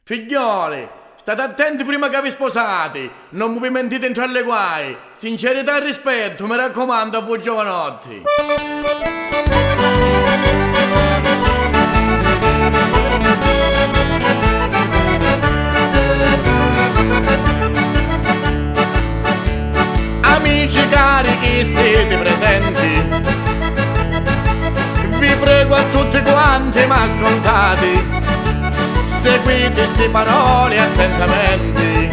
Figlioli, state attenti prima che vi sposate, non vi mentite tra le guai. Sincerità e rispetto, mi raccomando a voi giovanotti. Amici cari che siete presenti, vi prego a tutti quanti ma ascoltate, seguite ste parole attentamente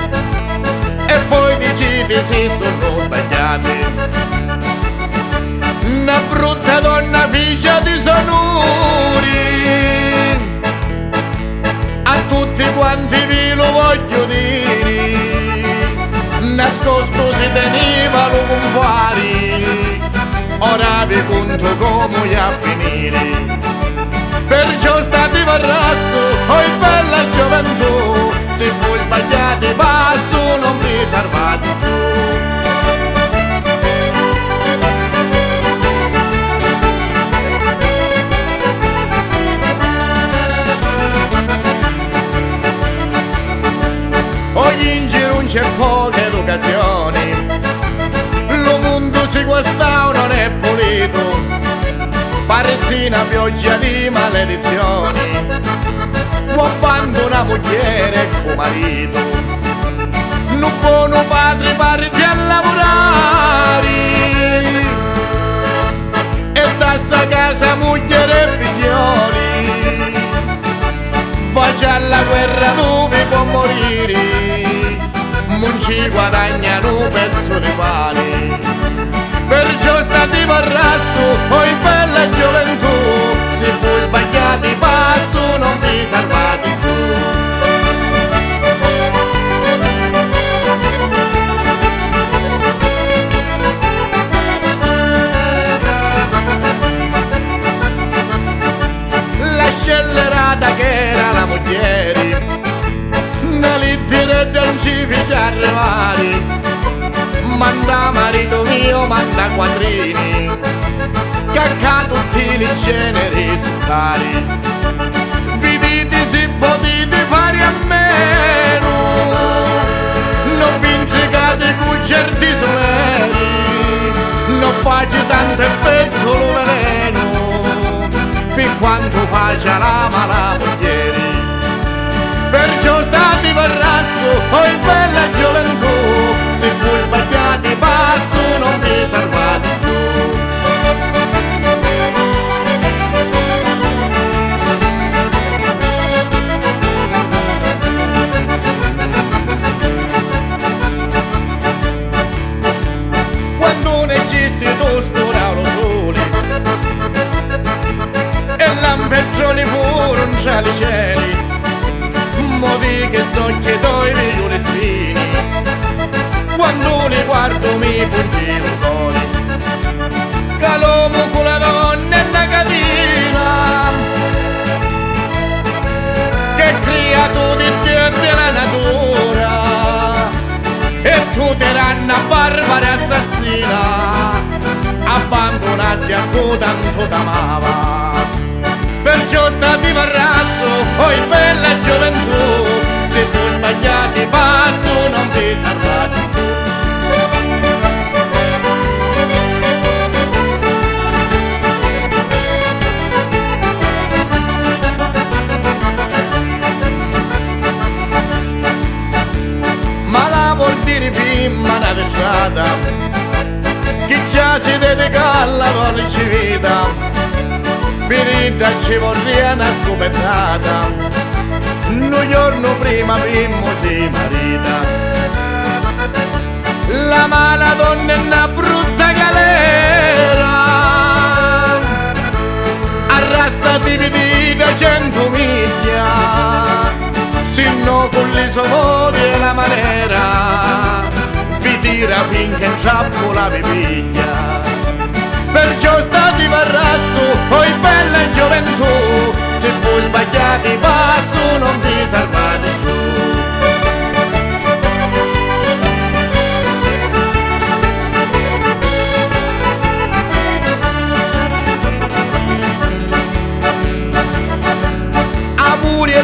e poi dicete se sono sbagliate. Una brutta donna figlia di sonuri, a tutti quanti vi lo voglio dire, nascosto si teneva lo compari, ora vi conto come a finire. Perciò state varrasso, oi bella gioventù, se voi sbagliate passo non vi salvate più. Oggi in giro non c'è poche occasioni, lo mondo si guasta non è pulito, parsi una pioggia di maledizioni, o abbandona moglie con marito, non buono padre parti a lavorare, e da sta casa moglie e figlioli, faccia alla guerra dove può morire, non ci guadagnano un pezzo di pane. Perciò state varrasso, oi bella gioventù, se voi sbagliate passo non vi salvate più. La scellerata che era la moglie, una lettera non ci fece arrivare, manda marito mio, manda quattrini, cacca tutti i generi sultari, vi dite se potete fare a meno, non vincicate con certi soleri, non faccia tanto effetto lo veleno, per quanto faccia la mala moglie. Perciò state varrasso, oi bella gioventù, se voi sbagliate passo non vi salvate più. Quando non esiste tu scura lo sole e lampezzoni furono tra i cieli, modi che so che doi migliori spini, quando li guardo mi pungi lo sole, che l'uomo con la donna è una catena, che creato di Dio e della natura, e tu tiranna barbara e assassina, abbandonasti a cui tanto t'amava. Perciò stati varrasso, oi bella gioventù, se voi sbagliate passo non vi salvate più. Ma la vuol dire prima una versata, che già si dedica alla dolce vita, finita ci vorrei una scopettata, un giorno prima primo si marita, la mala donna è una brutta galera, arrassati dividita 100 miglia, sino con le somodi e la manera, vi tira finché in trappola vi piglia. Perciò stati varrasso, oi bella gioventù, se voi sbagliate passo non vi salvate più.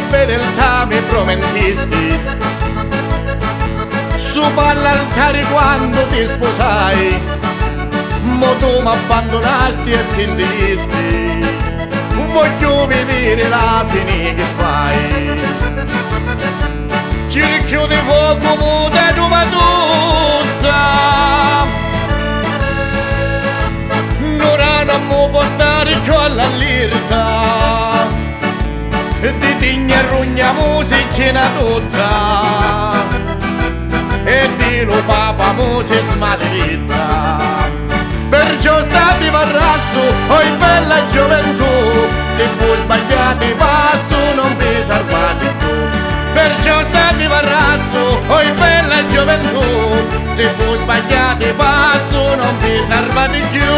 fedeltà mi prometto mentisti su all'altare quando ti sposai, mo tu m'abbandonasti e ti indisti, voglio vedere la fine che fai. Cerchio di fuoco muta tu ma tutta, non mo può stare con l'allirta, di tigna e rugna musichina tutta, e di lo papa mo si smalita. Perciò stati marrasso, oi bella gioventù, se voi sbagliate passo non vi salvate più. Perciò stati marrasso, oi bella gioventù, se voi sbagliate passo non vi salvate più.